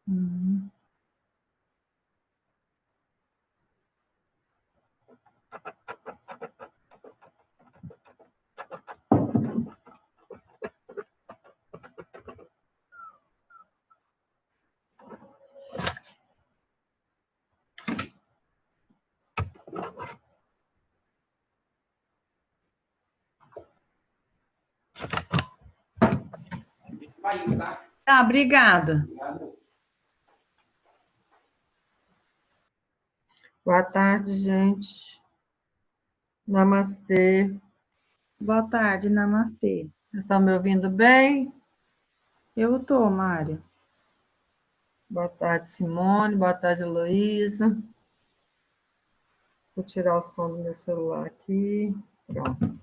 Uhum. Tá, obrigada. Boa tarde, gente. Namastê. Boa tarde, namastê. Vocês estão me ouvindo bem? Eu tô, Mária. Boa tarde, Simone. Boa tarde, Heloísa. Vou tirar o som do meu celular aqui. Pronto.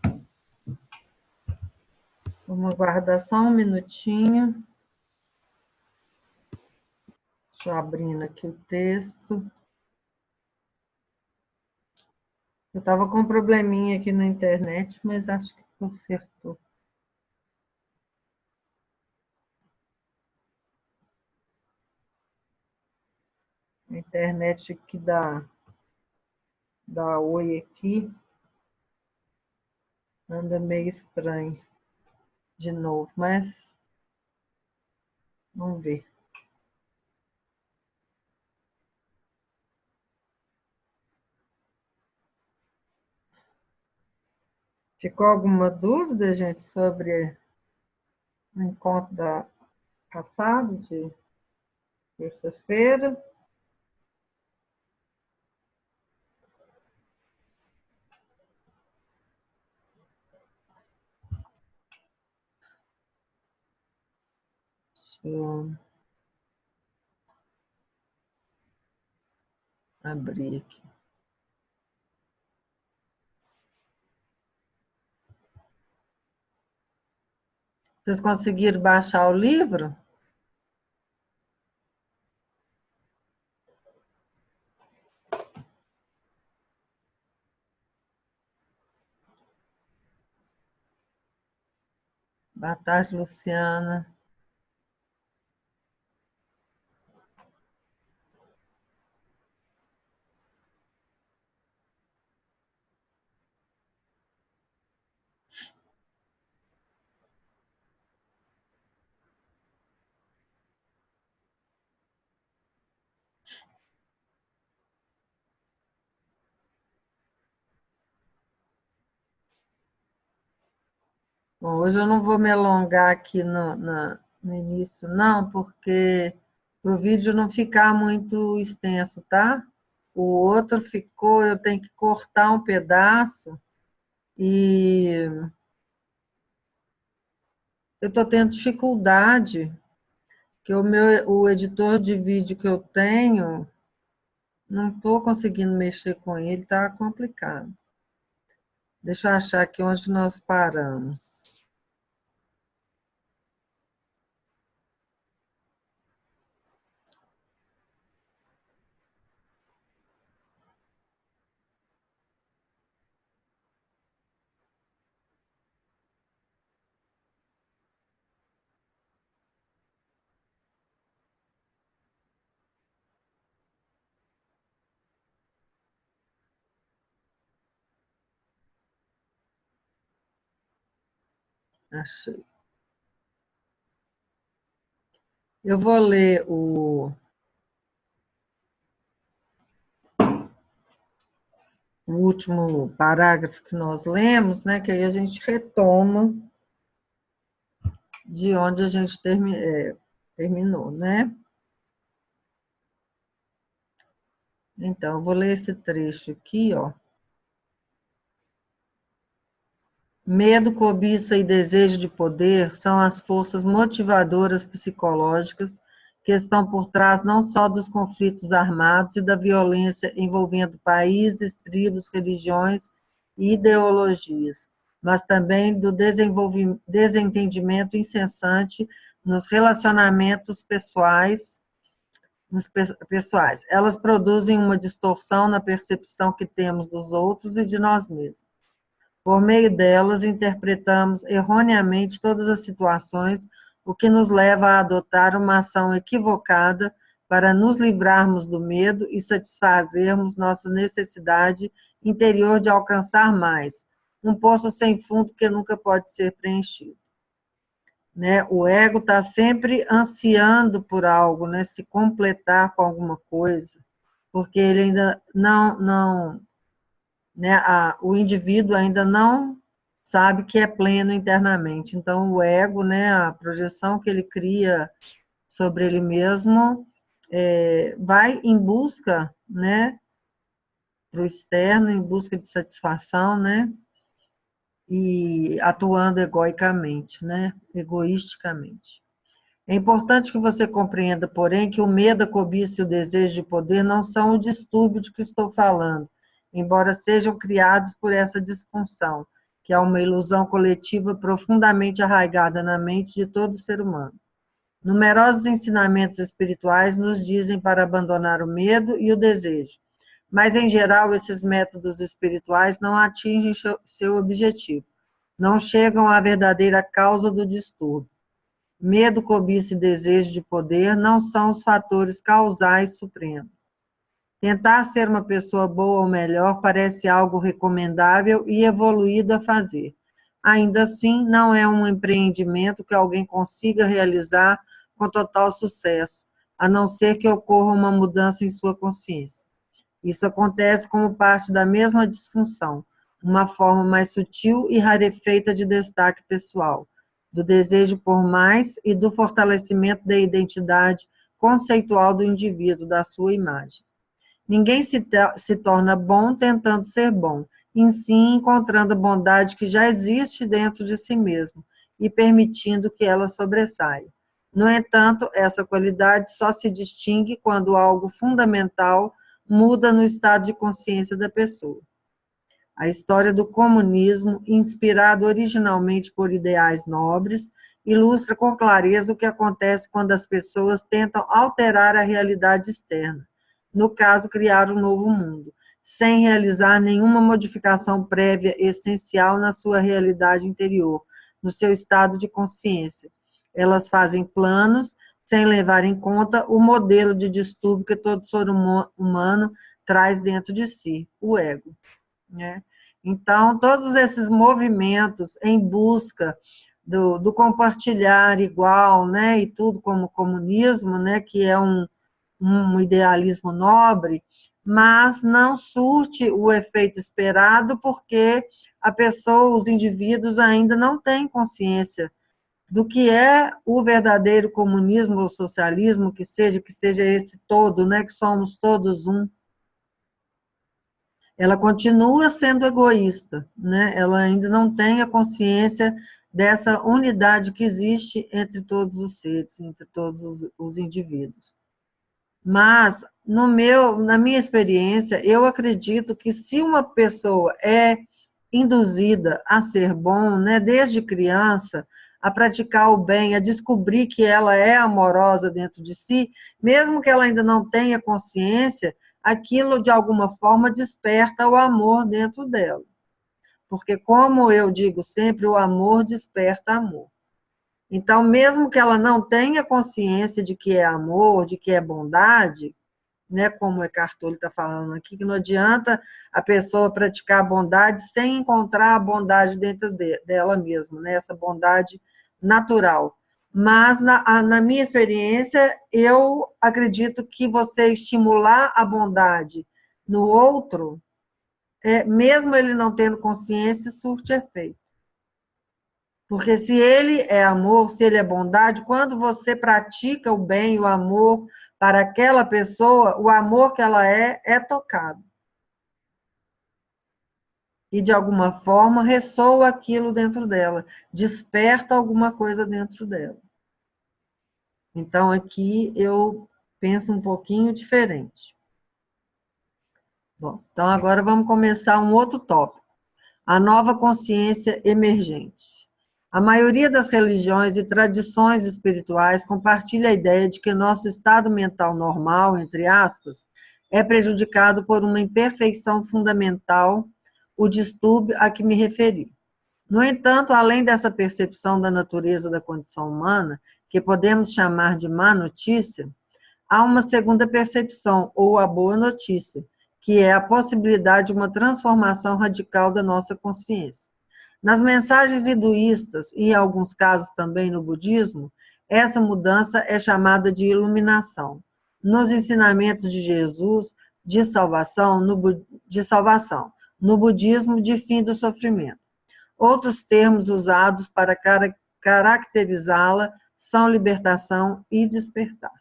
Vamos aguardar só um minutinho. Deixa eu abrindo aqui o texto. Eu estava com um probleminha aqui na internet, mas acho que consertou. A internet que dá oi aqui anda meio estranho de novo, mas vamos ver. Ficou alguma dúvida, gente, sobre o encontro passado, de terça-feira? Deixa eu abrir aqui. Vocês conseguiram baixar o livro? Boa tarde, Luciana. Bom, hoje eu não vou me alongar aqui no início, não, porque o vídeo não ficar muito extenso, tá? O outro ficou, eu tenho que cortar um pedaço e eu estou tendo dificuldade, que o editor de vídeo que eu tenho, não estou conseguindo mexer com ele, está complicado. Deixa eu achar aqui onde nós paramos. Achei. Eu vou ler o último parágrafo que nós lemos, né, que aí a gente retoma de onde a gente terminou, né? Então, eu vou ler esse trecho aqui, ó. Medo, cobiça e desejo de poder são as forças motivadoras psicológicas que estão por trás não só dos conflitos armados e da violência envolvendo países, tribos, religiões e ideologias, mas também do desentendimento incessante nos relacionamentos pessoais. Elas produzem uma distorção na percepção que temos dos outros e de nós mesmos. Por meio delas, interpretamos erroneamente todas as situações, o que nos leva a adotar uma ação equivocada para nos livrarmos do medo e satisfazermos nossa necessidade interior de alcançar mais, um poço sem fundo que nunca pode ser preenchido. Né? O ego está sempre ansiando por algo, né? Se completar com alguma coisa, porque ele ainda não né? O indivíduo ainda não sabe que é pleno internamente. Então, o ego, né? A projeção que ele cria sobre ele mesmo, vai em busca, né? Para o externo, em busca de satisfação, né? E atuando egoicamente, né? Egoisticamente. É importante que você compreenda, porém, que o medo, a cobiça e o desejo de poder não são o distúrbio de que estou falando, embora sejam criados por essa disfunção, que é uma ilusão coletiva profundamente arraigada na mente de todo ser humano. Numerosos ensinamentos espirituais nos dizem para abandonar o medo e o desejo, mas, em geral, esses métodos espirituais não atingem seu objetivo, não chegam à verdadeira causa do distúrbio. Medo, cobiça e desejo de poder não são os fatores causais supremos. Tentar ser uma pessoa boa ou melhor parece algo recomendável e evoluído a fazer. Ainda assim, não é um empreendimento que alguém consiga realizar com total sucesso, a não ser que ocorra uma mudança em sua consciência. Isso acontece como parte da mesma disfunção, uma forma mais sutil e rarefeita de destaque pessoal, do desejo por mais e do fortalecimento da identidade conceitual do indivíduo, da sua imagem. Ninguém se torna bom tentando ser bom, em si encontrando a bondade que já existe dentro de si mesmo e permitindo que ela sobressaia. No entanto, essa qualidade só se distingue quando algo fundamental muda no estado de consciência da pessoa. A história do comunismo, inspirado originalmente por ideais nobres, ilustra com clareza o que acontece quando as pessoas tentam alterar a realidade externa, no caso, criar um novo mundo, sem realizar nenhuma modificação prévia essencial na sua realidade interior, no seu estado de consciência. Elas fazem planos sem levar em conta o modelo de distúrbio que todo ser humano traz dentro de si, o ego. Né? Então, todos esses movimentos em busca do compartilhar igual, né, e tudo como comunismo, né, que é um idealismo nobre, mas não surte o efeito esperado porque a pessoa, os indivíduos ainda não têm consciência do que é o verdadeiro comunismo ou socialismo, que seja esse todo, né, que somos todos um. Ela continua sendo egoísta, né? Ela ainda não tem a consciência dessa unidade que existe entre todos os seres, entre todos os indivíduos. Mas, na minha experiência, eu acredito que se uma pessoa é induzida a ser bom, né, desde criança, a praticar o bem, a descobrir que ela é amorosa dentro de si, mesmo que ela ainda não tenha consciência, aquilo de alguma forma desperta o amor dentro dela. Porque, como eu digo sempre, o amor desperta amor. Então, mesmo que ela não tenha consciência de que é amor, de que é bondade, né, como o Eckhart Tolle está falando aqui, que não adianta a pessoa praticar a bondade sem encontrar a bondade dentro dela mesma, né, essa bondade natural. Mas, na minha experiência, eu acredito que você estimular a bondade no outro, mesmo ele não tendo consciência, surte efeito. Porque se ele é amor, se ele é bondade, quando você pratica o bem, o amor para aquela pessoa, o amor que ela é tocado. E, de alguma forma, ressoa aquilo dentro dela, desperta alguma coisa dentro dela. Então, aqui eu penso um pouquinho diferente. Bom, então agora vamos começar um outro tópico. A nova consciência emergente. A maioria das religiões e tradições espirituais compartilha a ideia de que nosso estado mental normal, entre aspas, é prejudicado por uma imperfeição fundamental, o distúrbio a que me referi. No entanto, além dessa percepção da natureza da condição humana, que podemos chamar de má notícia, há uma segunda percepção, ou a boa notícia, que é a possibilidade de uma transformação radical da nossa consciência. Nas mensagens hinduístas, e em alguns casos também no budismo, essa mudança é chamada de iluminação. Nos ensinamentos de Jesus, de salvação, no budismo, de fim do sofrimento. Outros termos usados para caracterizá-la são libertação e despertar.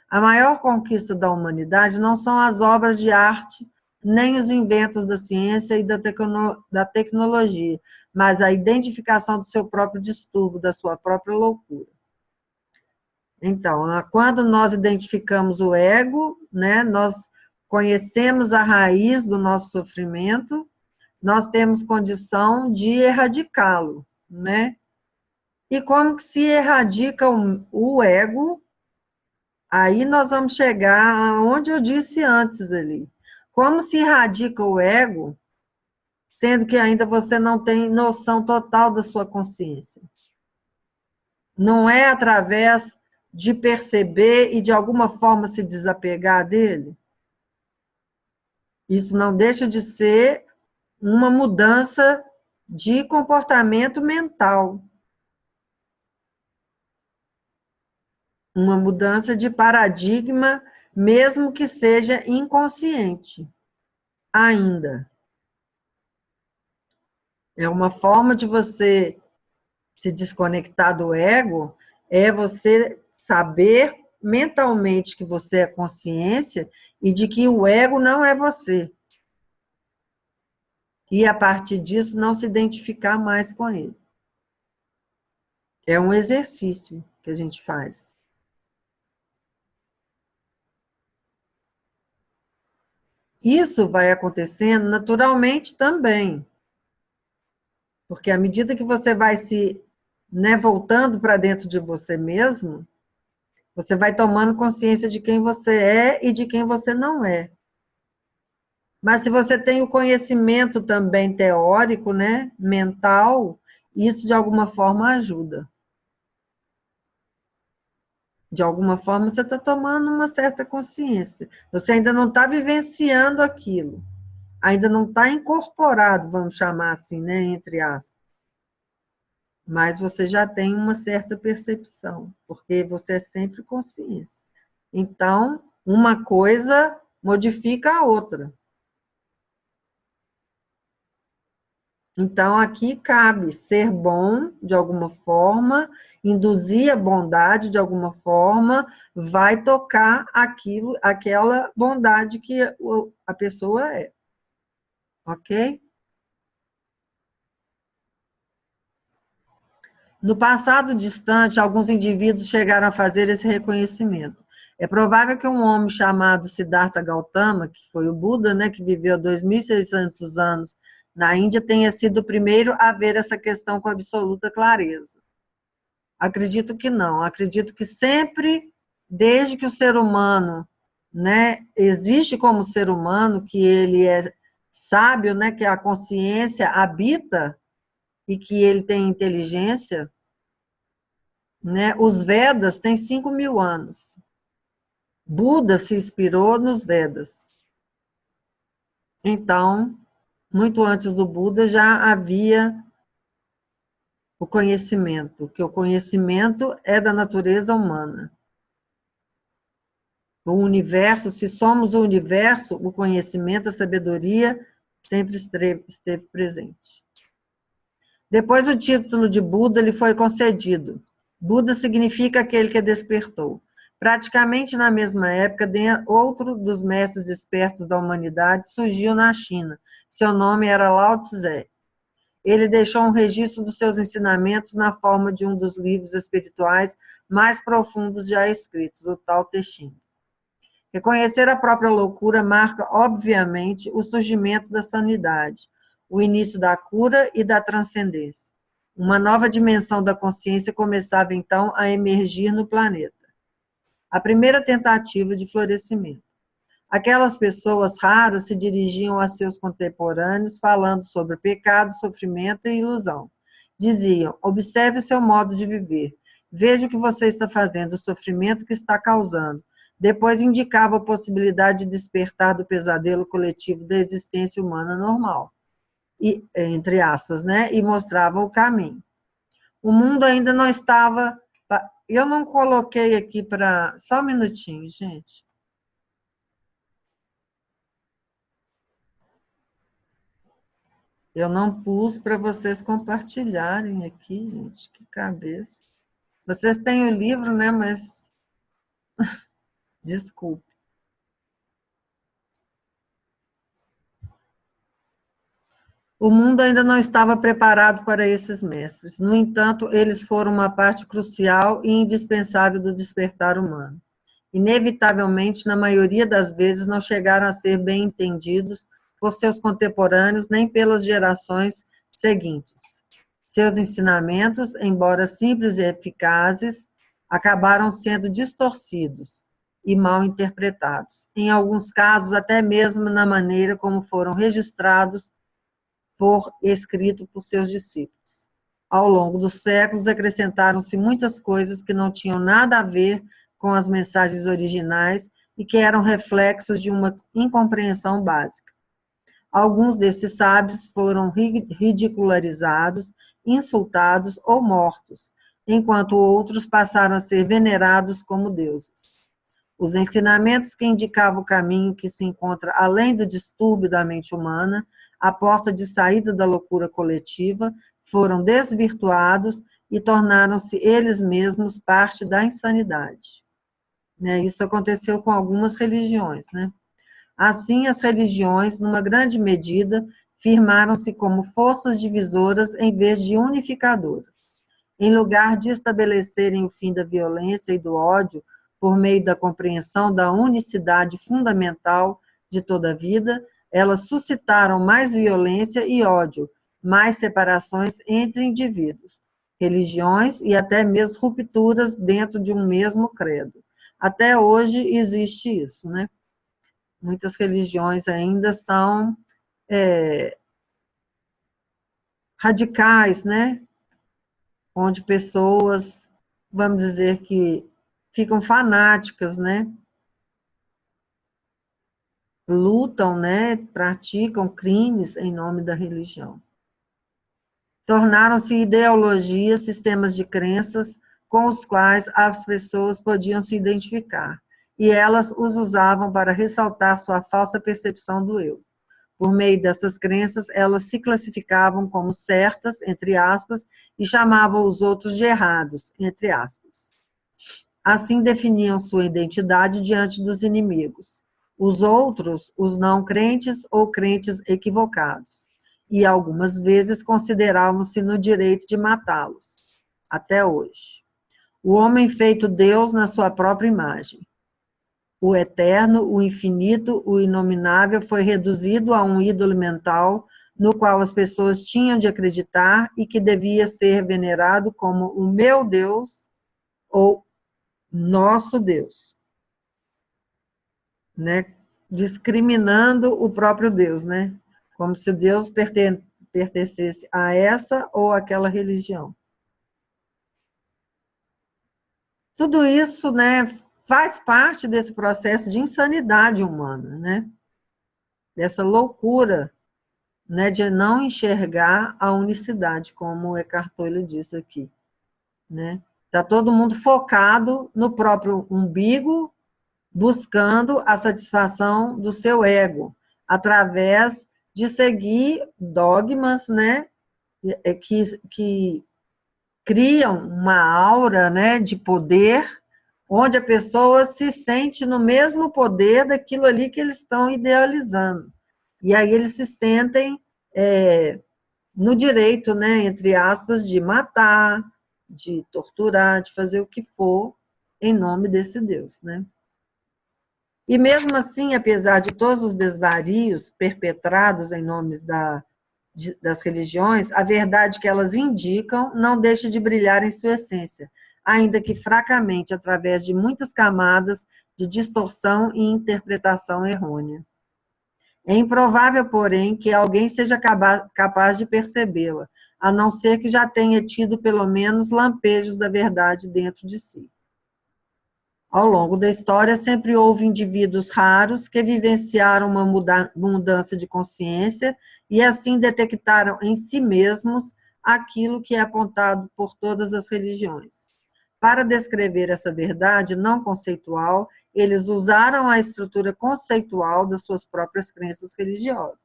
A maior conquista da humanidade não são as obras de arte, nem os inventos da ciência e da tecnologia, mas a identificação do seu próprio distúrbio, da sua própria loucura. Então, quando nós identificamos o ego, né, nós conhecemos a raiz do nosso sofrimento, nós temos condição de erradicá-lo, né? E como que se erradica o ego? Aí nós vamos chegar aonde eu disse antes ali. Como se erradica o ego, sendo que ainda você não tem noção total da sua consciência? Não é através de perceber e de alguma forma se desapegar dele? Isso não deixa de ser uma mudança de comportamento mental. Uma mudança de paradigma, mesmo que seja inconsciente, ainda. É uma forma de você se desconectar do ego, é você saber mentalmente que você é consciência e de que o ego não é você. E, a partir disso, não se identificar mais com ele. É um exercício que a gente faz. Isso vai acontecendo naturalmente também. Porque à medida que você vai se, né, voltando para dentro de você mesmo, você vai tomando consciência de quem você é e de quem você não é. Mas se você tem o conhecimento também teórico, né, mental, isso de alguma forma ajuda. De alguma forma você está tomando uma certa consciência. Você ainda não está vivenciando aquilo. Ainda não está incorporado, vamos chamar assim, né, entre aspas. Mas você já tem uma certa percepção, porque você é sempre consciência. Então, uma coisa modifica a outra. Então, aqui cabe ser bom de alguma forma, induzir a bondade de alguma forma, vai tocar aquilo, aquela bondade que a pessoa é. Ok? No passado distante, alguns indivíduos chegaram a fazer esse reconhecimento. É provável que um homem chamado Siddhartha Gautama, que foi o Buda, né, que viveu 2.600 anos na Índia, tenha sido o primeiro a ver essa questão com absoluta clareza. Acredito que não. Acredito que sempre, desde que o ser humano, né, existe como ser humano, que ele é sábio, né, que a consciência habita e que ele tem inteligência, né, os Vedas têm 5.000 anos. Buda se inspirou nos Vedas. Então, muito antes do Buda já havia o conhecimento, que o conhecimento é da natureza humana. O universo, se somos o universo, o conhecimento, a sabedoria sempre esteve presente. Depois o título de Buda lhe foi concedido. Buda significa aquele que despertou. Praticamente na mesma época, outro dos mestres espertos da humanidade surgiu na China. Seu nome era Lao Tse. Ele deixou um registro dos seus ensinamentos na forma de um dos livros espirituais mais profundos já escritos, o Tao Te Ching. Reconhecer a própria loucura marca, obviamente, o surgimento da sanidade, o início da cura e da transcendência. Uma nova dimensão da consciência começava, então, a emergir no planeta. A primeira tentativa de florescimento. Aquelas pessoas raras se dirigiam a seus contemporâneos falando sobre pecado, sofrimento e ilusão. Diziam, observe o seu modo de viver. Veja o que você está fazendo, o sofrimento que está causando. Depois indicava a possibilidade de despertar do pesadelo coletivo da existência humana normal, e, entre aspas, né? E mostrava o caminho. O mundo ainda não estava... Eu não coloquei aqui para... Só um minutinho, gente. Eu não pus para vocês compartilharem aqui, gente. Que cabeça. Vocês têm o livro, né? Mas... Desculpe. O mundo ainda não estava preparado para esses mestres. No entanto, eles foram uma parte crucial e indispensável do despertar humano. Inevitavelmente, na maioria das vezes, não chegaram a ser bem entendidos por seus contemporâneos nem pelas gerações seguintes. Seus ensinamentos, embora simples e eficazes, acabaram sendo distorcidos e mal interpretados. Em alguns casos, até mesmo na maneira como foram registrados por escrito por seus discípulos. Ao longo dos séculos, acrescentaram-se muitas coisas que não tinham nada a ver com as mensagens originais e que eram reflexos de uma incompreensão básica. Alguns desses sábios foram ridicularizados, insultados ou mortos, enquanto outros passaram a ser venerados como deuses. Os ensinamentos que indicavam o caminho que se encontra além do distúrbio da mente humana, a porta de saída da loucura coletiva, foram desvirtuados e tornaram-se eles mesmos parte da insanidade. Isso aconteceu com algumas religiões. Assim, as religiões, numa grande medida, firmaram-se como forças divisoras em vez de unificadoras. Em lugar de estabelecerem o fim da violência e do ódio por meio da compreensão da unicidade fundamental de toda a vida, elas suscitaram mais violência e ódio, mais separações entre indivíduos, religiões e até mesmo rupturas dentro de um mesmo credo. Até hoje existe isso, Muitas religiões ainda são radicais, Onde pessoas, vamos dizer que ficam fanáticas, Lutam, praticam crimes em nome da religião. Tornaram-se ideologias, sistemas de crenças com os quais as pessoas podiam se identificar, e elas os usavam para ressaltar sua falsa percepção do eu. Por meio dessas crenças, elas se classificavam como certas, entre aspas, e chamavam os outros de errados, entre aspas. Assim definiam sua identidade diante dos inimigos. Os outros, os não crentes ou crentes equivocados, e algumas vezes consideravam-se no direito de matá-los, até hoje. O homem feito Deus na sua própria imagem. O eterno, o infinito, o inominável foi reduzido a um ídolo mental no qual as pessoas tinham de acreditar e que devia ser venerado como o meu Deus ou nosso Deus. Discriminando o próprio Deus, Como se Deus pertencesse a essa ou aquela religião. Tudo isso, faz parte desse processo de insanidade humana, Dessa loucura, de não enxergar a unicidade, como o Eckhart Tolle disse aqui, Está todo mundo focado no próprio umbigo, buscando a satisfação do seu ego, através de seguir dogmas, que criam uma aura, de poder, onde a pessoa se sente no mesmo poder daquilo ali que eles estão idealizando. E aí eles se sentem no direito, entre aspas, de matar, de torturar, de fazer o que for em nome desse Deus, E mesmo assim, apesar de todos os desvarios perpetrados em nome das religiões, a verdade que elas indicam não deixa de brilhar em sua essência, ainda que fracamente, através de muitas camadas de distorção e interpretação errônea. É improvável, porém, que alguém seja capaz de percebê-la, a não ser que já tenha tido pelo menos lampejos da verdade dentro de si. Ao longo da história, sempre houve indivíduos raros que vivenciaram uma mudança de consciência e assim detectaram em si mesmos aquilo que é apontado por todas as religiões. Para descrever essa verdade não conceitual, eles usaram a estrutura conceitual das suas próprias crenças religiosas.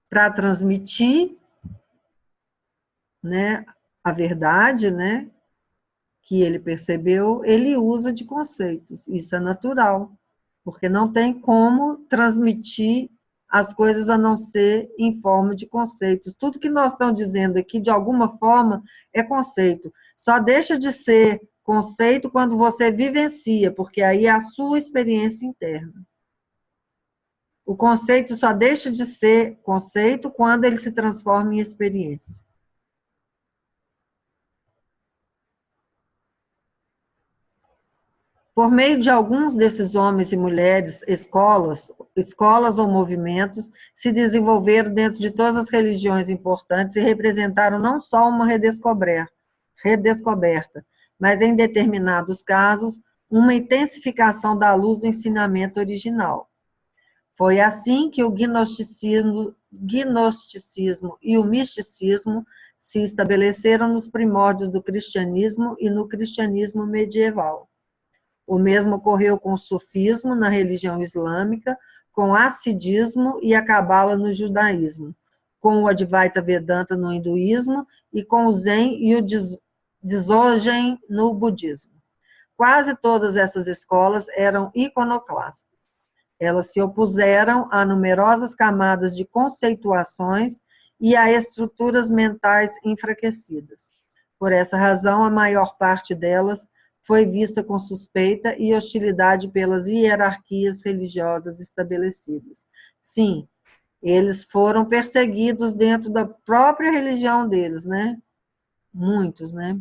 Para transmitir, né, a verdade, né, que ele percebeu, ele usa de conceitos. Isso é natural, porque não tem como transmitir as coisas a não ser em forma de conceitos. Tudo que nós estamos dizendo aqui, de alguma forma, é conceito. Só deixa de ser conceito quando você vivencia, porque aí é a sua experiência interna. O conceito só deixa de ser conceito quando ele se transforma em experiência. Por meio de alguns desses homens e mulheres, escolas ou movimentos se desenvolveram dentro de todas as religiões importantes e representaram não só uma redescoberta, mas em determinados casos, uma intensificação da luz do ensinamento original. Foi assim que o gnosticismo e o misticismo se estabeleceram nos primórdios do cristianismo e no cristianismo medieval. O mesmo ocorreu com o sufismo na religião islâmica, com o hassidismo e a cabala no judaísmo, com o Advaita Vedanta no hinduísmo e com o Zen e o Dzogchen no budismo. Quase todas essas escolas eram iconoclastas. Elas se opuseram a numerosas camadas de conceituações e a estruturas mentais enfraquecidas. Por essa razão, a maior parte delas foi vista com suspeita e hostilidade pelas hierarquias religiosas estabelecidas. Sim, eles foram perseguidos dentro da própria religião deles, né? Muitos, né?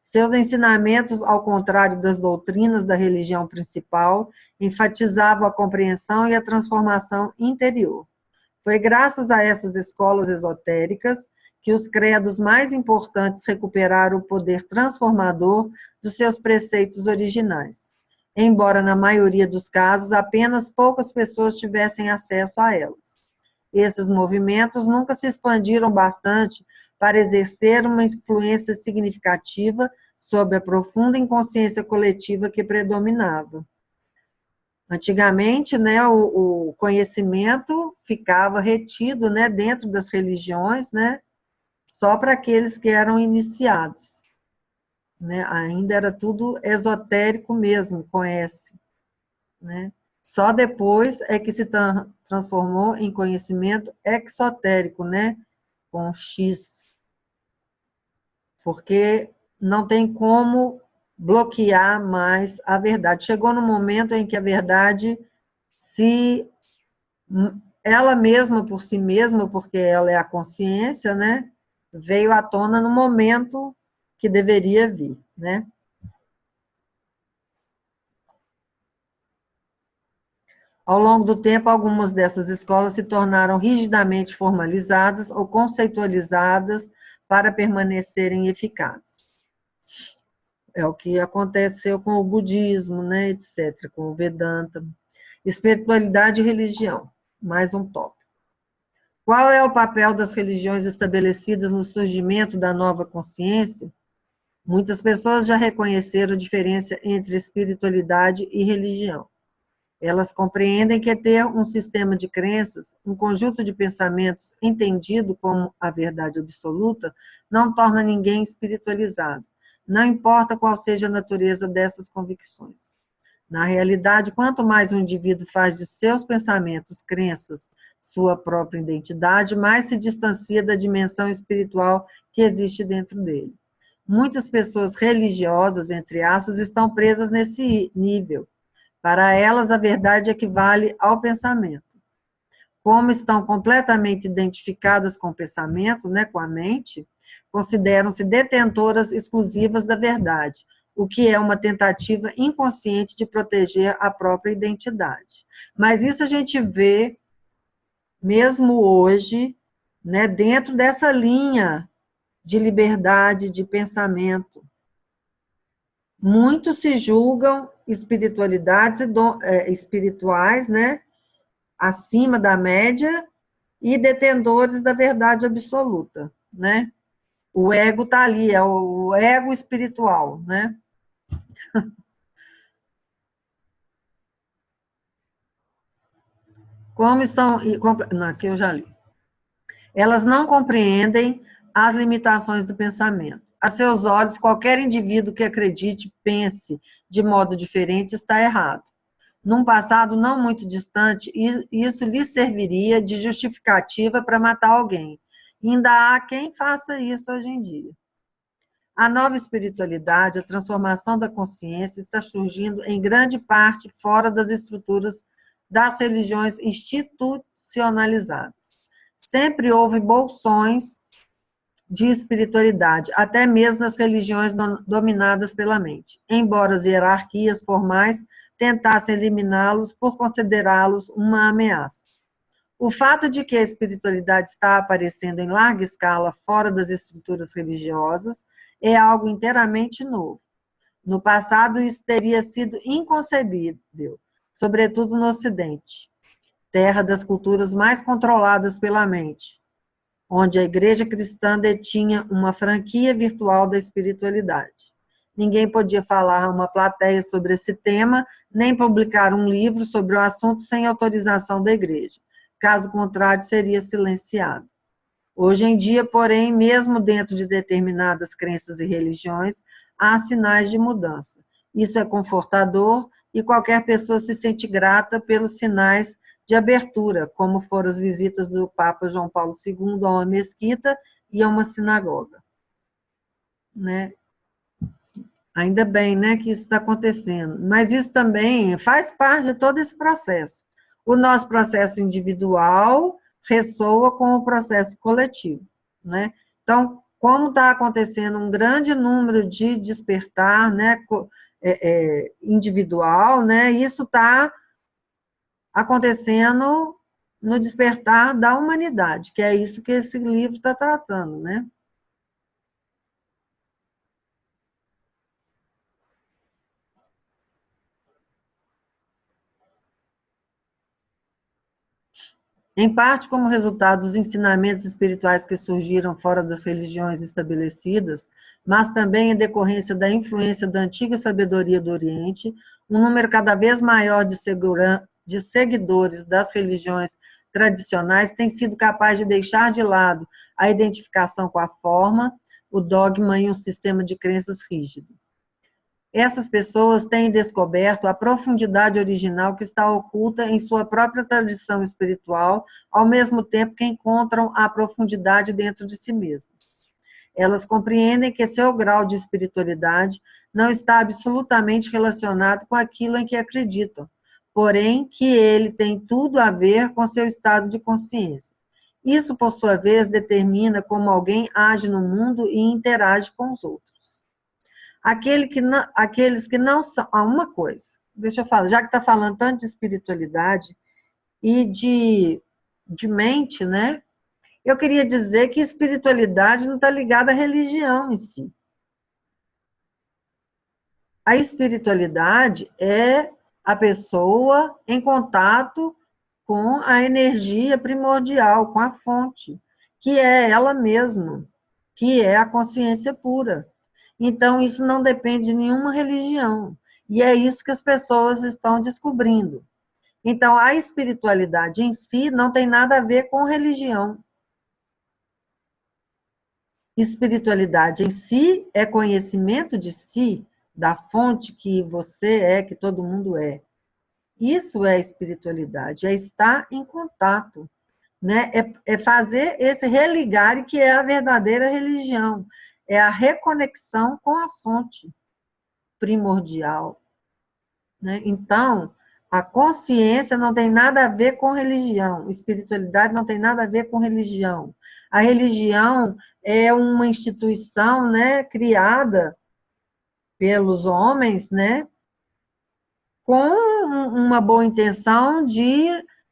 Seus ensinamentos, ao contrário das doutrinas da religião principal, enfatizavam a compreensão e a transformação interior. Foi graças a essas escolas esotéricas que os credos mais importantes recuperaram o poder transformador dos seus preceitos originais, embora na maioria dos casos apenas poucas pessoas tivessem acesso a elas. Esses movimentos nunca se expandiram bastante para exercer uma influência significativa sobre a profunda inconsciência coletiva que predominava. Antigamente, né, o conhecimento ficava retido, né, dentro das religiões, né, só para aqueles que eram iniciados, né? Ainda era tudo esotérico mesmo, conhece, né? Só depois é que se transformou em conhecimento exotérico, né? Com X, porque não tem como bloquear mais a verdade. Chegou no momento em que a verdade, se ela mesma por si mesma, porque ela é a consciência, né? Veio à tona no momento que deveria vir, né? Ao longo do tempo, algumas dessas escolas se tornaram rigidamente formalizadas ou conceitualizadas para permanecerem eficazes. É o que aconteceu com o budismo, né, etc., com o Vedanta. Espiritualidade e religião, mais um tópico. Qual é o papel das religiões estabelecidas no surgimento da nova consciência? Muitas pessoas já reconheceram a diferença entre espiritualidade e religião. Elas compreendem que ter um sistema de crenças, um conjunto de pensamentos entendido como a verdade absoluta, não torna ninguém espiritualizado, não importa qual seja a natureza dessas convicções. Na realidade, quanto mais um indivíduo faz de seus pensamentos, crenças, sua própria identidade, mais se distancia da dimensão espiritual que existe dentro dele. Muitas pessoas religiosas, entre aspas, estão presas nesse nível. Para elas, a verdade equivale ao pensamento. Como estão completamente identificadas com o pensamento, né, com a mente, consideram-se detentoras exclusivas da verdade, o que é uma tentativa inconsciente de proteger a própria identidade. Mas isso a gente vê, mesmo hoje, né, dentro dessa linha de liberdade de pensamento. Muitos se julgam espiritualidades espirituais, né, acima da média e detentores da verdade absoluta, né? O ego está ali, é o ego espiritual, né? Como estão... Não, aqui eu já li. Elas não compreendem as limitações do pensamento. A seus olhos, qualquer indivíduo que acredite, pense de modo diferente está errado. Num passado não muito distante, isso lhe serviria de justificativa para matar alguém. E ainda há quem faça isso hoje em dia. A nova espiritualidade, a transformação da consciência, está surgindo em grande parte fora das estruturas das religiões institucionalizadas. Sempre houve bolsões de espiritualidade, até mesmo nas religiões dominadas pela mente, embora as hierarquias formais tentassem eliminá-los por considerá-los uma ameaça. O fato de que a espiritualidade está aparecendo em larga escala fora das estruturas religiosas é algo inteiramente novo. No passado, isso teria sido inconcebível, sobretudo no Ocidente, terra das culturas mais controladas pela mente, onde a igreja cristã detinha uma franquia virtual da espiritualidade. Ninguém podia falar a uma plateia sobre esse tema, nem publicar um livro sobre o assunto sem autorização da igreja. Caso contrário, seria silenciado. Hoje em dia, porém, mesmo dentro de determinadas crenças e religiões, há sinais de mudança. Isso é confortador e qualquer pessoa se sente grata pelos sinais de abertura, como foram as visitas do Papa João Paulo II a uma mesquita e a uma sinagoga. Né? Ainda bem, né, que isso está acontecendo. Mas isso também faz parte de todo esse processo. O nosso processo individual ressoa com o processo coletivo, né? Então, como está acontecendo um grande número de despertar, né, individual, né, isso está acontecendo no despertar da humanidade, que é isso que esse livro está tratando, né? Em parte como resultado dos ensinamentos espirituais que surgiram fora das religiões estabelecidas, mas também em decorrência da influência da antiga sabedoria do Oriente, um número cada vez maior de seguidores das religiões tradicionais tem sido capaz de deixar de lado a identificação com a forma, o dogma e um sistema de crenças rígido. Essas pessoas têm descoberto a profundidade original que está oculta em sua própria tradição espiritual, ao mesmo tempo que encontram a profundidade dentro de si mesmas. Elas compreendem que seu grau de espiritualidade não está absolutamente relacionado com aquilo em que acreditam, porém que ele tem tudo a ver com seu estado de consciência. Isso, por sua vez, determina como alguém age no mundo e interage com os outros. Aqueles que não são... uma coisa, deixa eu falar, já que está falando tanto de espiritualidade e de mente, né? Eu queria dizer que espiritualidade não está ligada à religião em si. A espiritualidade é a pessoa em contato com a energia primordial, com a fonte, que é ela mesma, que é a consciência pura. Então, isso não depende de nenhuma religião. E é isso que as pessoas estão descobrindo. Então, a espiritualidade em si não tem nada a ver com religião. Espiritualidade em si é conhecimento de si, da fonte que você é, que todo mundo é. Isso é espiritualidade, é estar em contato, né? É fazer esse religar, que é a verdadeira religião. É a reconexão com a fonte primordial, né? Então, a consciência não tem nada a ver com religião, espiritualidade não tem nada a ver com religião. A religião é uma instituição, né, criada pelos homens, né, com uma boa intenção de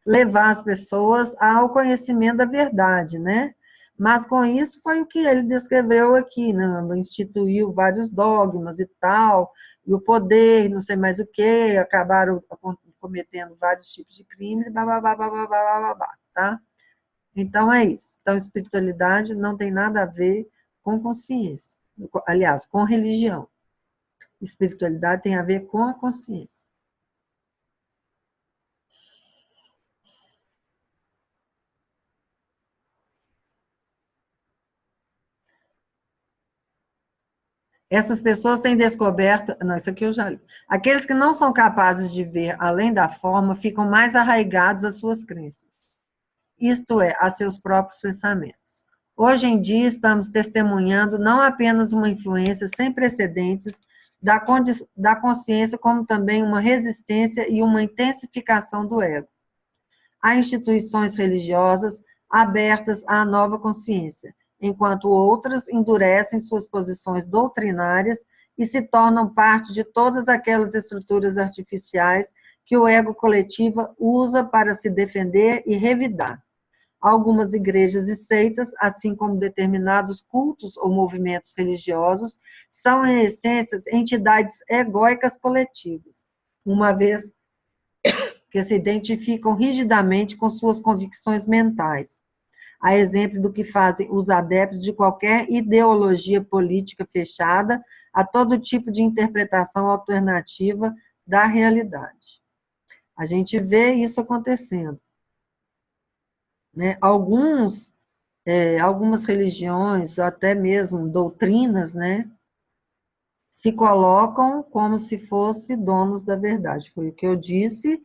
levar as pessoas ao conhecimento da verdade, né? Mas com isso foi o que ele descreveu aqui, né? Instituiu vários dogmas e tal, e o poder, não sei mais o que, acabaram cometendo vários tipos de crimes, blá, blá, blá, blá, blá, blá, blá, blá, tá? Então, é isso. Então, espiritualidade não tem nada a ver com consciência. Aliás, com religião. Espiritualidade tem a ver com a consciência. Essas pessoas têm descoberto... Não, isso aqui eu já li. Aqueles que não são capazes de ver além da forma ficam mais arraigados às suas crenças, isto é, a seus próprios pensamentos. Hoje em dia, estamos testemunhando não apenas uma influência sem precedentes da consciência, como também uma resistência e uma intensificação do ego. Há instituições religiosas abertas à nova consciência, enquanto outras endurecem suas posições doutrinárias e se tornam parte de todas aquelas estruturas artificiais que o ego coletivo usa para se defender e revidar. Algumas igrejas e seitas, assim como determinados cultos ou movimentos religiosos, são, em essência, entidades egóicas coletivas, uma vez que se identificam rigidamente com suas convicções mentais, a exemplo do que fazem os adeptos de qualquer ideologia política fechada a todo tipo de interpretação alternativa da realidade. A gente vê isso acontecendo. Né? Algumas religiões, até mesmo doutrinas, né, se colocam como se fossem donos da verdade. Foi o que eu disse,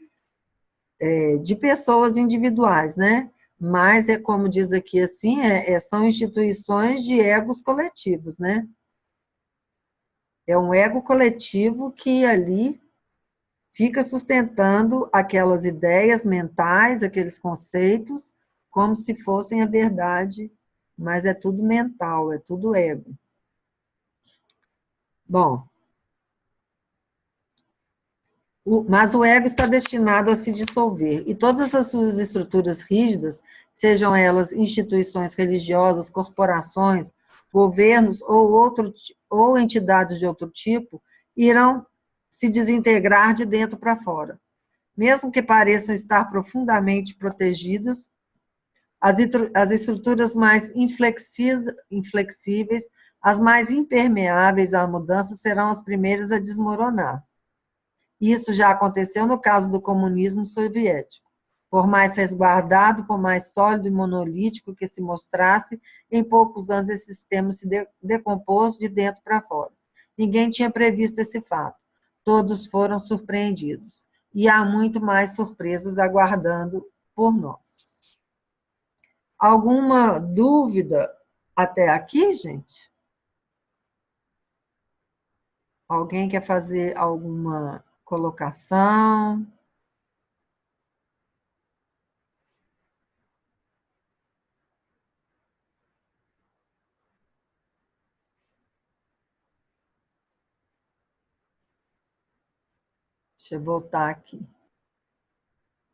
de pessoas individuais, né? Mas, como diz aqui assim, são instituições de egos coletivos, né? É um ego coletivo que ali fica sustentando aquelas ideias mentais, aqueles conceitos, como se fossem a verdade, mas é tudo mental, é tudo ego. Bom, mas o ego está destinado a se dissolver, e todas as suas estruturas rígidas, sejam elas instituições religiosas, corporações, governos ou entidades de outro tipo, irão se desintegrar de dentro para fora. Mesmo que pareçam estar profundamente protegidas, as estruturas mais inflexíveis, as mais impermeáveis à mudança, serão as primeiras a desmoronar. Isso já aconteceu no caso do comunismo soviético. Por mais resguardado, por mais sólido e monolítico que se mostrasse, em poucos anos esse sistema se decompôs de dentro para fora. Ninguém tinha previsto esse fato. Todos foram surpreendidos. E há muito mais surpresas aguardando por nós. Alguma dúvida até aqui, gente? Alguém quer fazer alguma colocação? Deixa eu voltar aqui.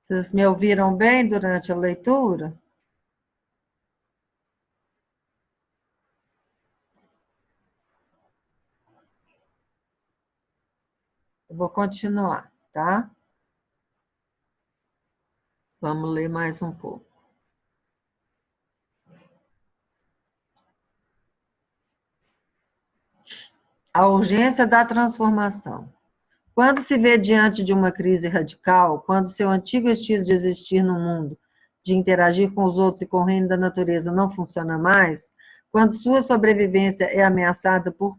Vocês me ouviram bem durante a leitura? Eu vou continuar, tá? Vamos ler mais um pouco. A urgência da transformação. Quando se vê diante de uma crise radical, quando seu antigo estilo de existir no mundo, de interagir com os outros e com o reino da natureza não funciona mais, quando sua sobrevivência é ameaçada por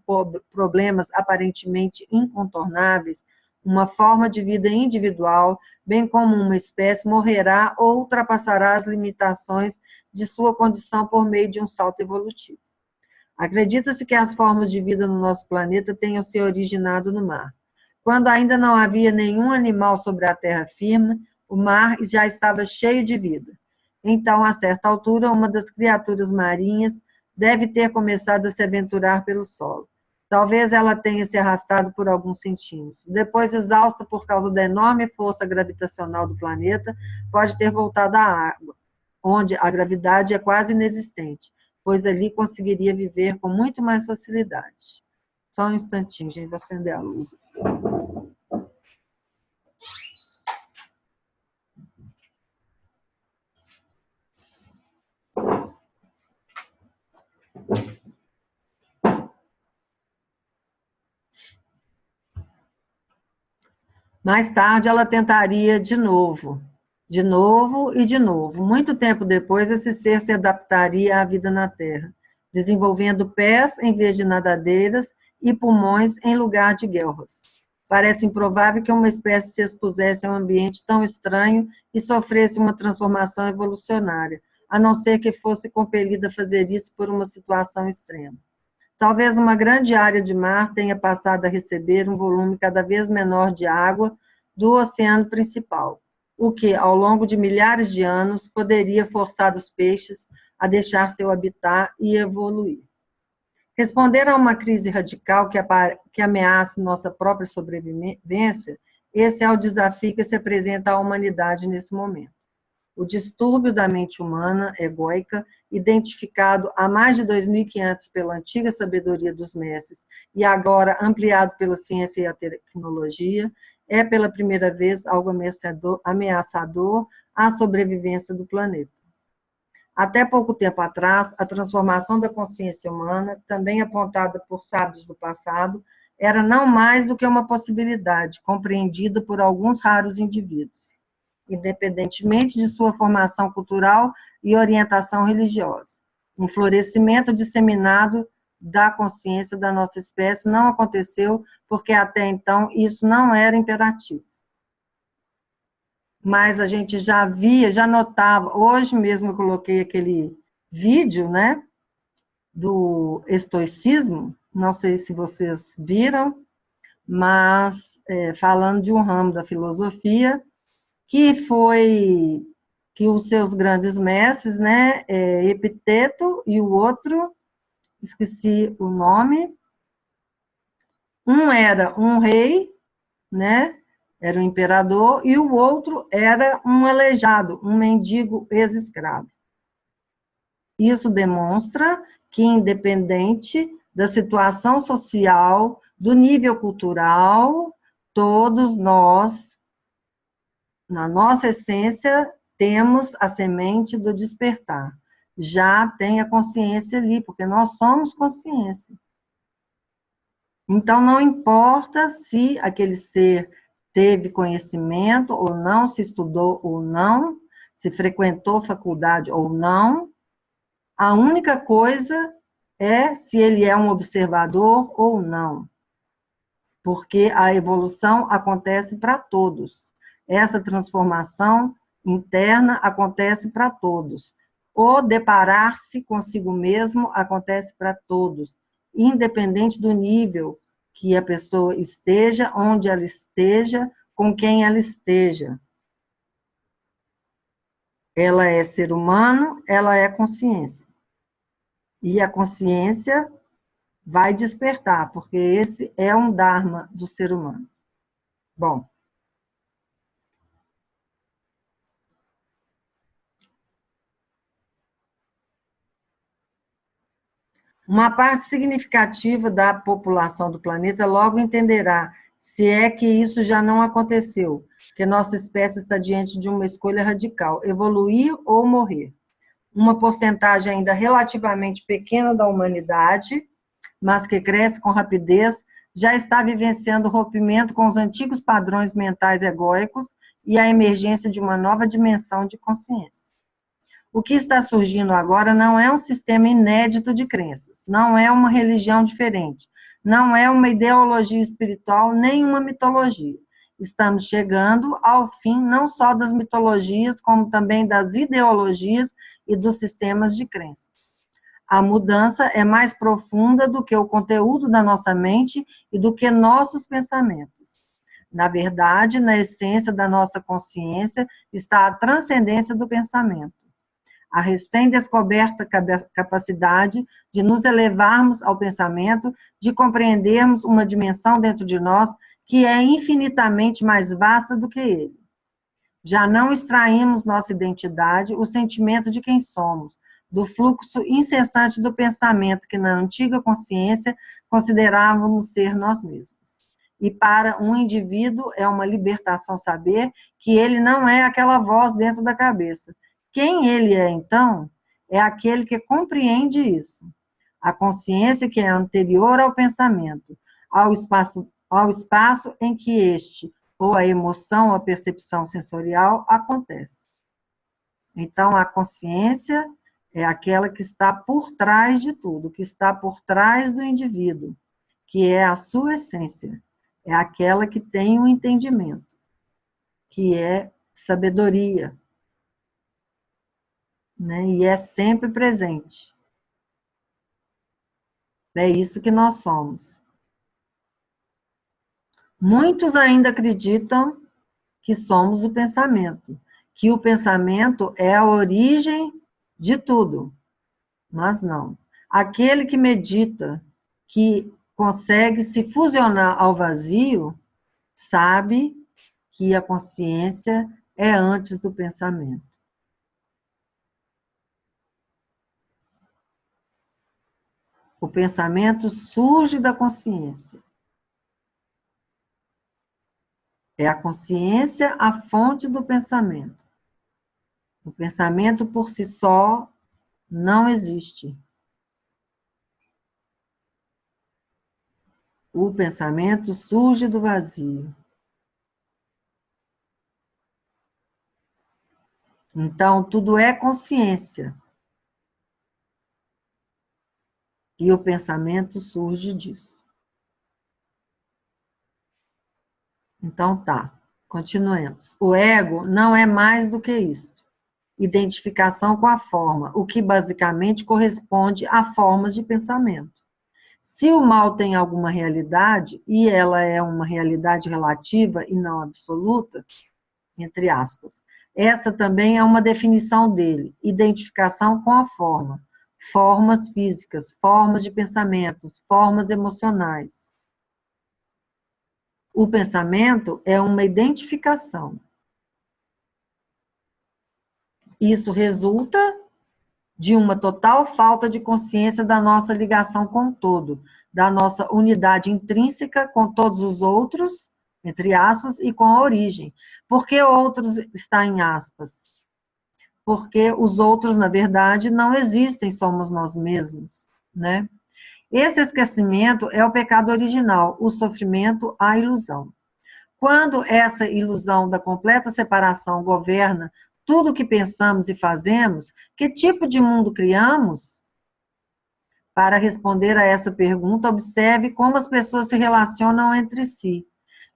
problemas aparentemente incontornáveis, uma forma de vida individual, bem como uma espécie, morrerá ou ultrapassará as limitações de sua condição por meio de um salto evolutivo. Acredita-se que as formas de vida no nosso planeta tenham se originado no mar. Quando ainda não havia nenhum animal sobre a terra firme, o mar já estava cheio de vida. Então, a certa altura, uma das criaturas marinhas deve ter começado a se aventurar pelo solo. Talvez ela tenha se arrastado por alguns centímetros. Depois, exausta por causa da enorme força gravitacional do planeta, pode ter voltado à água, onde a gravidade é quase inexistente. pois ali conseguiria viver com muito mais facilidade. Só um instantinho, gente, vou acender a luz. Mais tarde, ela tentaria de novo e de novo. Muito tempo depois, esse ser se adaptaria à vida na Terra, desenvolvendo pés em vez de nadadeiras e pulmões em lugar de guelras. Parece improvável que uma espécie se expusesse a um ambiente tão estranho e sofresse uma transformação evolucionária, a não ser que fosse compelida a fazer isso por uma situação extrema. Talvez uma grande área de mar tenha passado a receber um volume cada vez menor de água do oceano principal, o que, ao longo de milhares de anos, poderia forçar os peixes a deixar seu habitat e evoluir. Responder a uma crise radical que ameace nossa própria sobrevivência, esse é o desafio que se apresenta à humanidade nesse momento. O distúrbio da mente humana, egóica, identificado há mais de 2.500 pela antiga sabedoria dos mestres e agora ampliado pela ciência e a tecnologia, é pela primeira vez algo ameaçador à sobrevivência do planeta. Até pouco tempo atrás, a transformação da consciência humana, também apontada por sábios do passado, era não mais do que uma possibilidade, compreendida por alguns raros indivíduos, independentemente de sua formação cultural e orientação religiosa. Um florescimento disseminado da consciência da nossa espécie não aconteceu porque até então isso não era imperativo. Mas a gente já via, já notava, hoje mesmo eu coloquei aquele vídeo, né, do estoicismo, não sei se vocês viram, mas falando de um ramo da filosofia, que os seus grandes mestres, né, Epiteto e o outro, esqueci o nome, um era um rei, né, era um imperador, e o outro era um aleijado, um mendigo ex-escravo. Isso demonstra que, independente da situação social, do nível cultural, todos nós, na nossa essência, temos a semente do despertar. Já tem a consciência ali, porque nós somos consciência. Então, não importa se aquele ser teve conhecimento ou não, se estudou ou não, se frequentou faculdade ou não, a única coisa é se ele é um observador ou não. Porque a evolução acontece para todos. Essa transformação interna acontece para todos. O deparar-se consigo mesmo acontece para todos, independente do nível que a pessoa esteja, onde ela esteja, com quem ela esteja. Ela é ser humano, ela é consciência. E a consciência vai despertar, porque esse é um dharma do ser humano. Bom. Uma parte significativa da população do planeta logo entenderá, se é que isso já não aconteceu, que nossa espécie está diante de uma escolha radical, evoluir ou morrer. Uma porcentagem ainda relativamente pequena da humanidade, mas que cresce com rapidez, já está vivenciando o rompimento com os antigos padrões mentais egóicos e a emergência de uma nova dimensão de consciência. O que está surgindo agora não é um sistema inédito de crenças, não é uma religião diferente, não é uma ideologia espiritual, nem uma mitologia. Estamos chegando ao fim não só das mitologias, como também das ideologias e dos sistemas de crenças. A mudança é mais profunda do que o conteúdo da nossa mente e do que nossos pensamentos. Na verdade, na essência da nossa consciência está a transcendência do pensamento. A recém-descoberta capacidade de nos elevarmos ao pensamento, de compreendermos uma dimensão dentro de nós que é infinitamente mais vasta do que ele. Já não extraímos nossa identidade, o sentimento de quem somos, do fluxo incessante do pensamento que na antiga consciência considerávamos ser nós mesmos. E para um indivíduo é uma libertação saber que ele não é aquela voz dentro da cabeça. Quem ele é, então, é aquele que compreende isso. A consciência que é anterior ao pensamento, ao espaço em que este, ou a emoção, ou a percepção sensorial, acontece. Então, a consciência é aquela que está por trás de tudo, que está por trás do indivíduo, que é a sua essência. É aquela que tem um entendimento, que é sabedoria, né? E é sempre presente. É isso que nós somos. Muitos ainda acreditam que somos o pensamento, que o pensamento é a origem de tudo, mas não. Aquele que medita, que consegue se fusionar ao vazio, sabe que a consciência é antes do pensamento. O pensamento surge da consciência. É a consciência a fonte do pensamento. O pensamento por si só não existe. O pensamento surge do vazio. Então, tudo é consciência. E o pensamento surge disso. Então, tá. Continuemos. O ego não é mais do que isto. Identificação com a forma, o que basicamente corresponde a formas de pensamento. Se o mal tem alguma realidade, e ela é uma realidade relativa e não absoluta, entre aspas, essa também é uma definição dele, identificação com a forma, formas físicas, formas de pensamentos, formas emocionais. O pensamento é uma identificação. Isso resulta de uma total falta de consciência da nossa ligação com o todo, da nossa unidade intrínseca com todos os outros, entre aspas, e com a origem. Por que outros está em aspas? Porque os outros, na verdade, não existem, somos nós mesmos, né? Esse esquecimento é o pecado original, o sofrimento, a ilusão. Quando essa ilusão da completa separação governa tudo o que pensamos e fazemos, que tipo de mundo criamos? Para responder a essa pergunta, observe como as pessoas se relacionam entre si.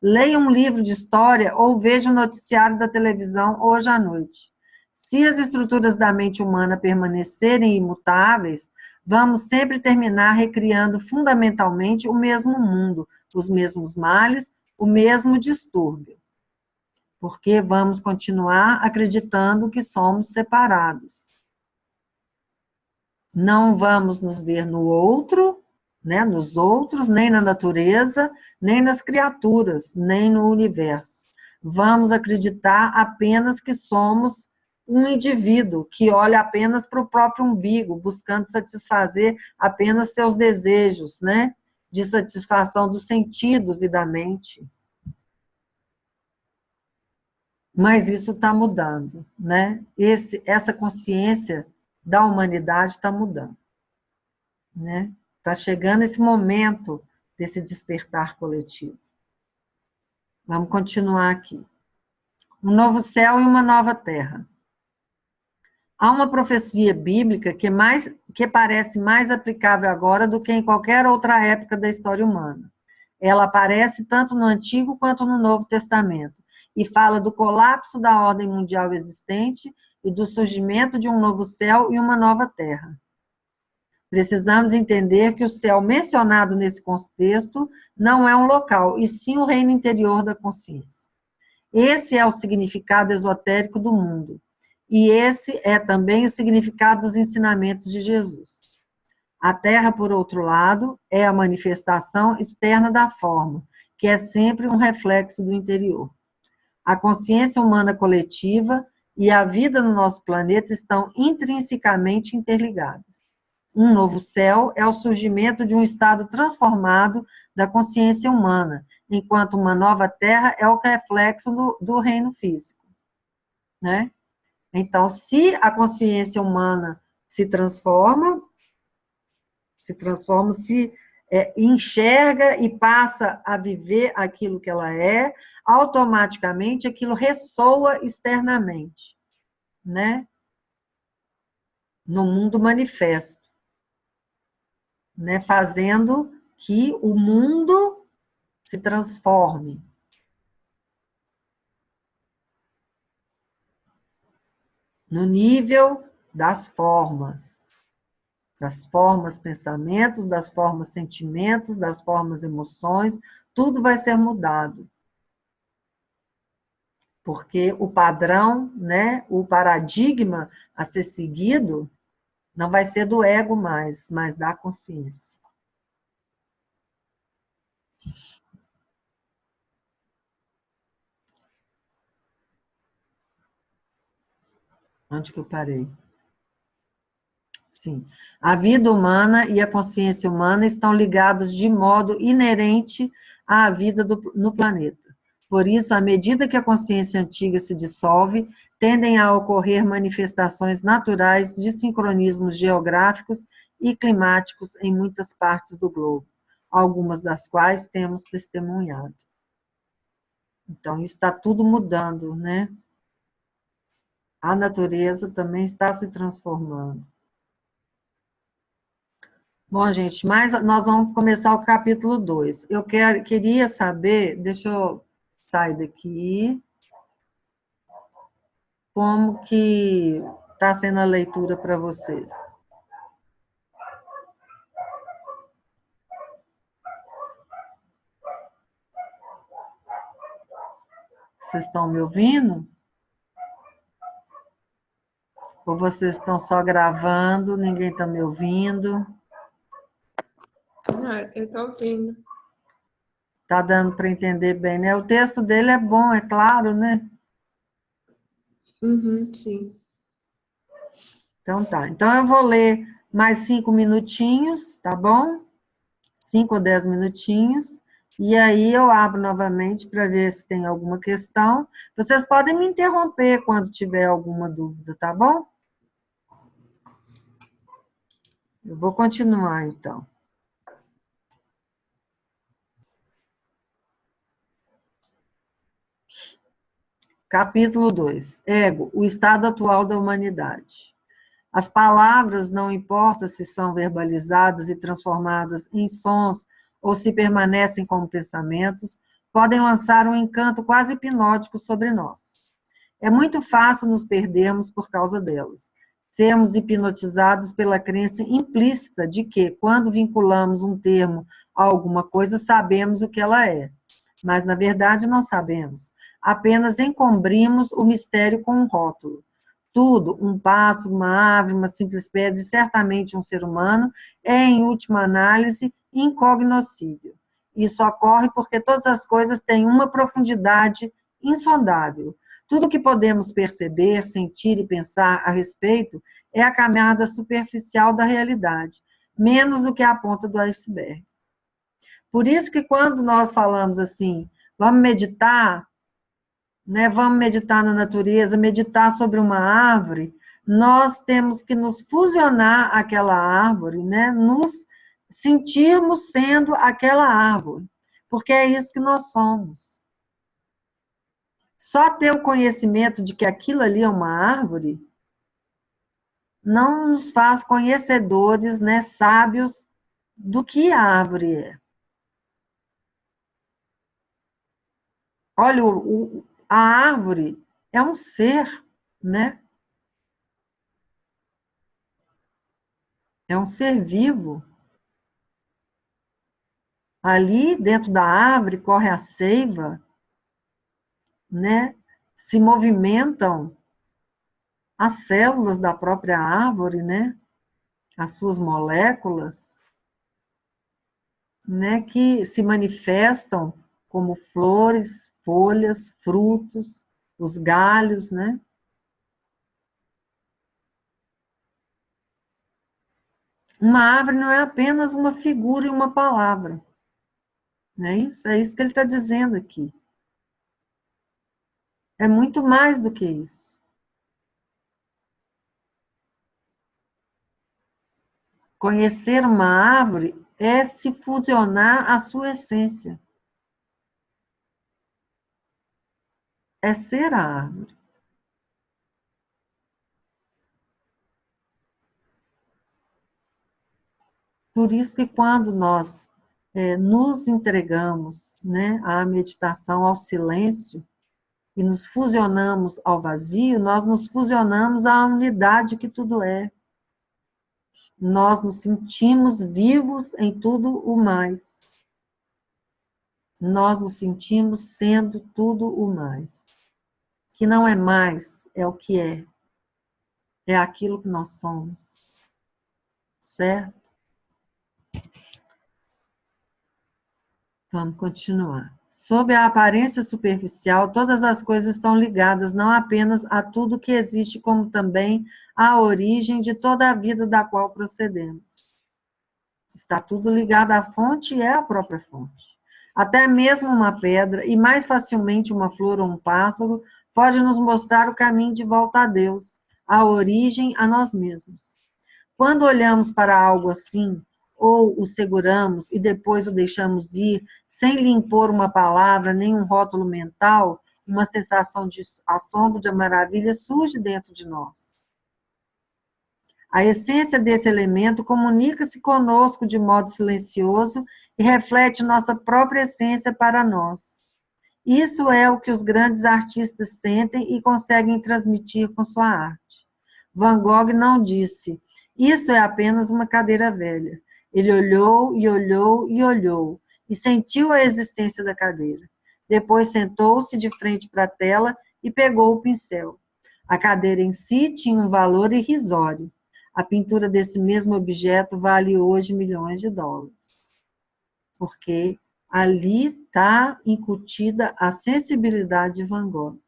Leia um livro de história ou veja o noticiário da televisão hoje à noite. Se as estruturas da mente humana permanecerem imutáveis, vamos sempre terminar recriando fundamentalmente o mesmo mundo, os mesmos males, o mesmo distúrbio. Porque vamos continuar acreditando que somos separados. Não vamos nos ver no outro, né, nos outros, nem na natureza, nem nas criaturas, nem no universo. Vamos acreditar apenas que somos um indivíduo que olha apenas para o próprio umbigo, buscando satisfazer apenas seus desejos, né, de satisfação dos sentidos e da mente. Mas isso está mudando, né? Essa consciência da humanidade está mudando, né? Está chegando esse momento desse despertar coletivo. Vamos continuar aqui. Um novo céu e uma nova terra. Há uma profecia bíblica que parece mais aplicável agora do que em qualquer outra época da história humana. Ela aparece tanto no Antigo quanto no Novo Testamento e fala do colapso da ordem mundial existente e do surgimento de um novo céu e uma nova terra. Precisamos entender que o céu mencionado nesse contexto não é um local, e sim o reino interior da consciência. Esse é o significado esotérico do mundo, e esse é também o significado dos ensinamentos de Jesus. A terra, por outro lado, é a manifestação externa da forma, que é sempre um reflexo do interior. A consciência humana coletiva e a vida no nosso planeta estão intrinsecamente interligadas. Um novo céu é o surgimento de um estado transformado da consciência humana, enquanto uma nova terra é o reflexo do reino físico, né? Então, se a consciência humana se transforma, enxerga e passa a viver aquilo que ela é, automaticamente aquilo ressoa externamente, né? No mundo manifesto, né? Fazendo que o mundo se transforme. No nível das formas, pensamentos, das formas, sentimentos, das formas, emoções, tudo vai ser mudado. Porque o padrão, né, o paradigma a ser seguido não vai ser do ego mais, mas da consciência. Onde que eu parei? Sim. A vida humana e a consciência humana estão ligados de modo inerente à vida no planeta. Por isso, à medida que a consciência antiga se dissolve, tendem a ocorrer manifestações naturais de sincronismos geográficos e climáticos em muitas partes do globo, algumas das quais temos testemunhado. Então, isso está tudo mudando, né? A natureza também está se transformando. Bom, gente, mas nós vamos começar o capítulo 2. Eu queria saber, deixa eu sair daqui, como que está sendo a leitura para vocês. Vocês estão me ouvindo? Ou vocês estão só gravando, ninguém está me ouvindo? Ah, eu estou ouvindo. Está dando para entender bem, né? O texto dele é bom, é claro, né? Uhum, sim. Então tá. Então eu vou ler mais 5 minutinhos, tá bom? 5 ou 10 minutinhos. E aí eu abro novamente para ver se tem alguma questão. Vocês podem me interromper quando tiver alguma dúvida, tá bom? Eu vou continuar, então. Capítulo 2. Ego, o estado atual da humanidade. As palavras, não importa se são verbalizadas e transformadas em sons ou se permanecem como pensamentos, podem lançar um encanto quase hipnótico sobre nós. É muito fácil nos perdermos por causa delas. Sermos hipnotizados pela crença implícita de que, quando vinculamos um termo a alguma coisa, sabemos o que ela é. Mas, na verdade, não sabemos. Apenas encobrimos o mistério com um rótulo. Tudo, um pássaro, uma árvore, uma simples pedra e certamente um ser humano, é, em última análise, incognoscível. Isso ocorre porque todas as coisas têm uma profundidade insondável. Tudo que podemos perceber, sentir e pensar a respeito é a camada superficial da realidade, menos do que a ponta do iceberg. Por isso que quando nós falamos assim, vamos meditar, né, vamos meditar na natureza, meditar sobre uma árvore, nós temos que nos fusionar àquela árvore, né, nos sentirmos sendo aquela árvore, porque é isso que nós somos. Só ter o conhecimento de que aquilo ali é uma árvore não nos faz conhecedores, né, sábios do que a árvore é. Olha, a árvore é um ser, né? É um ser vivo. Ali, dentro da árvore, corre a seiva, né? Se movimentam as células da própria árvore, né? As suas moléculas, né? Que se manifestam como flores, folhas, frutos, os galhos, né? Uma árvore não é apenas uma figura e uma palavra. Não é isso? É isso que ele está dizendo aqui. É muito mais do que isso. Conhecer uma árvore é se fusionar à sua essência. É ser a árvore. Por isso que quando nós nos entregamos, né, à meditação, ao silêncio, e nos fusionamos ao vazio, nós nos fusionamos à unidade que tudo é. Nós nos sentimos vivos em tudo o mais. Nós nos sentimos sendo tudo o mais. Que não é mais, é o que é. É aquilo que nós somos. Certo? Vamos continuar. Sob a aparência superficial, todas as coisas estão ligadas não apenas a tudo que existe, como também à origem de toda a vida da qual procedemos. Está tudo ligado à fonte e é a própria fonte. Até mesmo uma pedra, e mais facilmente uma flor ou um pássaro, pode nos mostrar o caminho de volta a Deus, a origem, a nós mesmos. Quando olhamos para algo assim, ou o seguramos e depois o deixamos ir, sem lhe impor uma palavra, nem um rótulo mental, uma sensação de assombro, de maravilha surge dentro de nós. A essência desse elemento comunica-se conosco de modo silencioso e reflete nossa própria essência para nós. Isso é o que os grandes artistas sentem e conseguem transmitir com sua arte. Van Gogh não disse: isso é apenas uma cadeira velha. Ele olhou e olhou e olhou, e sentiu a existência da cadeira. Depois sentou-se de frente para a tela e pegou o pincel. A cadeira em si tinha um valor irrisório. A pintura desse mesmo objeto vale hoje milhões de dólares. Porque ali está incutida a sensibilidade de Van Gogh.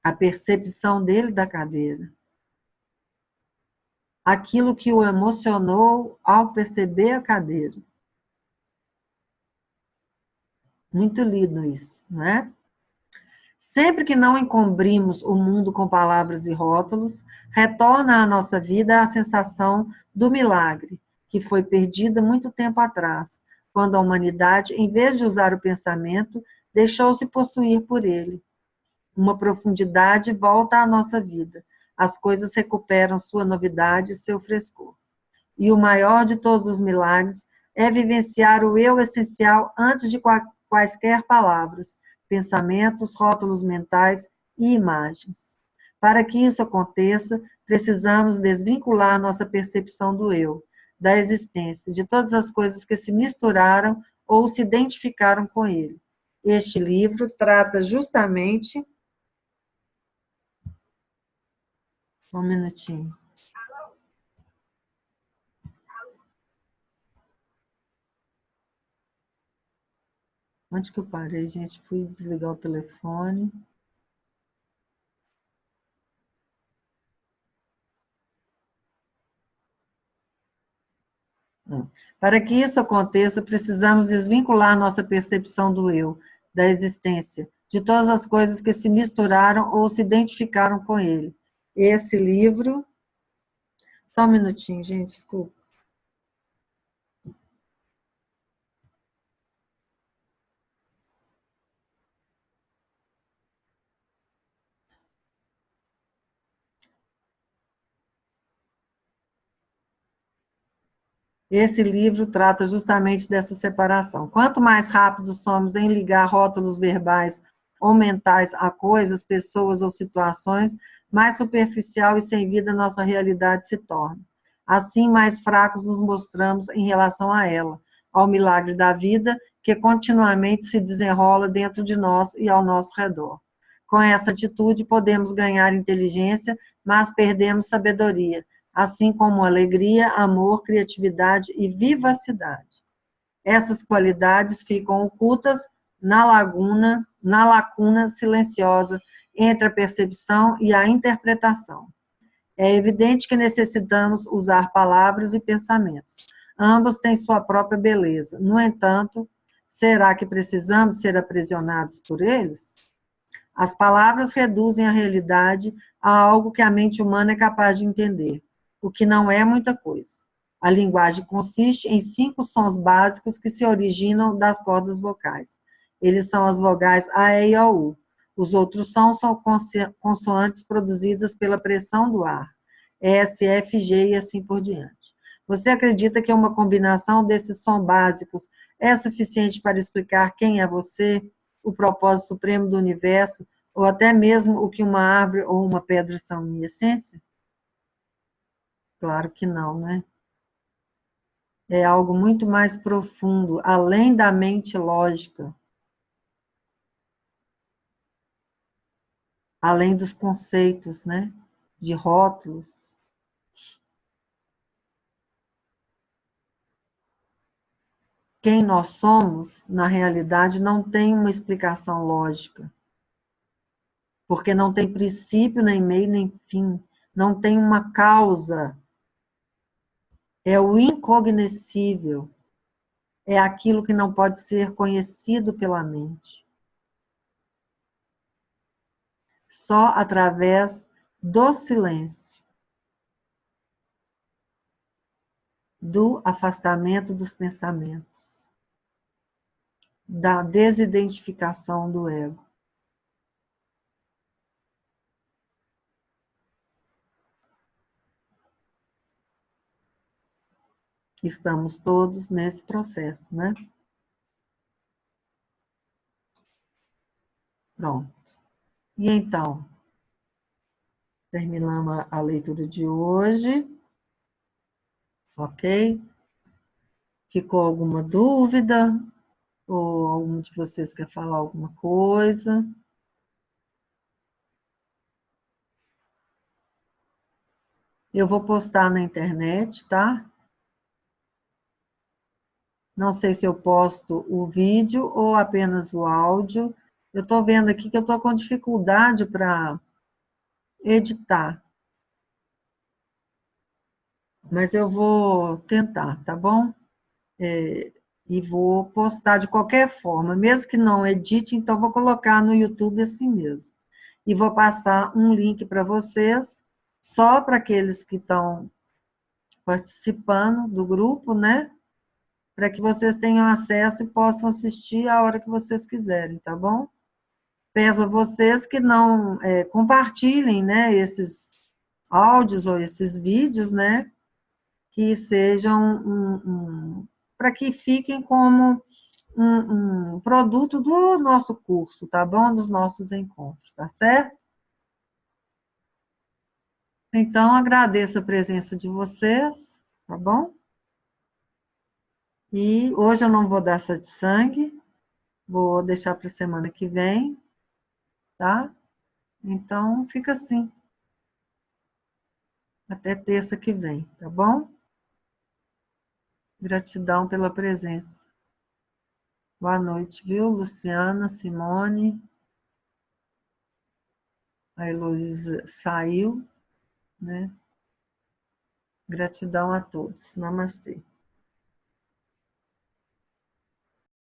A percepção dele da cadeira. Aquilo que o emocionou ao perceber a cadeira. Muito lindo isso, não é? Sempre que não encobrimos o mundo com palavras e rótulos, retorna à nossa vida a sensação do milagre, que foi perdida muito tempo atrás, quando a humanidade, em vez de usar o pensamento, deixou-se possuir por ele. Uma profundidade volta à nossa vida. As coisas recuperam sua novidade e seu frescor. E o maior de todos os milagres é vivenciar o eu essencial antes de quaisquer palavras, pensamentos, rótulos mentais e imagens. Para que isso aconteça, precisamos desvincular nossa percepção do eu, da existência, de todas as coisas que se misturaram ou se identificaram com ele. Este livro trata justamente... Um minutinho. Onde que eu parei, gente? Fui desligar o telefone. Para que isso aconteça, precisamos desvincular nossa percepção do eu, da existência, de todas as coisas que se misturaram ou se identificaram com ele. Esse livro... Só um minutinho, gente, desculpa. Esse livro trata justamente dessa separação. Quanto mais rápidos somos em ligar rótulos verbais ou mentais a coisas, pessoas ou situações, mais superficial e sem vida nossa realidade se torna. Assim, mais fracos nos mostramos em relação a ela, ao milagre da vida que continuamente se desenrola dentro de nós e ao nosso redor. Com essa atitude, podemos ganhar inteligência, mas perdemos sabedoria, assim como alegria, amor, criatividade e vivacidade. Essas qualidades ficam ocultas na lacuna silenciosa entre a percepção e a interpretação. É evidente que necessitamos usar palavras e pensamentos. Ambos têm sua própria beleza. No entanto, será que precisamos ser aprisionados por eles? As palavras reduzem a realidade a algo que a mente humana é capaz de entender, o que não é muita coisa. A linguagem consiste em 5 sons básicos que se originam das cordas vocais. Eles são as vogais A, E, I, O, U. Os outros sons são consoantes produzidas pela pressão do ar, S, F, G e assim por diante. Você acredita que uma combinação desses sons básicos é suficiente para explicar quem é você, o propósito supremo do universo, ou até mesmo o que uma árvore ou uma pedra são em essência? Claro que não, né? É algo muito mais profundo, além da mente lógica, além dos conceitos, né? De rótulos. Quem nós somos, na realidade, não tem uma explicação lógica, porque não tem princípio, nem meio, nem fim, não tem uma causa. É o incognoscível, é aquilo que não pode ser conhecido pela mente. Só através do silêncio, do afastamento dos pensamentos, da desidentificação do ego. Estamos todos nesse processo, né? Pronto. E então, terminamos a leitura de hoje, ok? Ficou alguma dúvida? Ou algum de vocês quer falar alguma coisa? Eu vou postar na internet, tá? Não sei se eu posto o vídeo ou apenas o áudio. Eu estou vendo aqui que eu estou com dificuldade para editar. Mas eu vou tentar, tá bom? E vou postar de qualquer forma. Mesmo que não edite, então vou colocar no YouTube assim mesmo. E vou passar um link para vocês, só para aqueles que estão participando do grupo, né? Para que vocês tenham acesso e possam assistir a hora que vocês quiserem, tá bom? Peço a vocês que não compartilhem, né, esses áudios ou esses vídeos, né, que sejam para que fiquem como um produto do nosso curso, tá bom? Dos nossos encontros, tá certo? Então, agradeço a presença de vocês, tá bom? E hoje eu não vou dar essa de sangue, vou deixar para a semana que vem, tá? Então, fica assim. Até terça que vem, tá bom? Gratidão pela presença. Boa noite, viu, Luciana, Simone? A Heloísa saiu, né? Gratidão a todos. Namastê.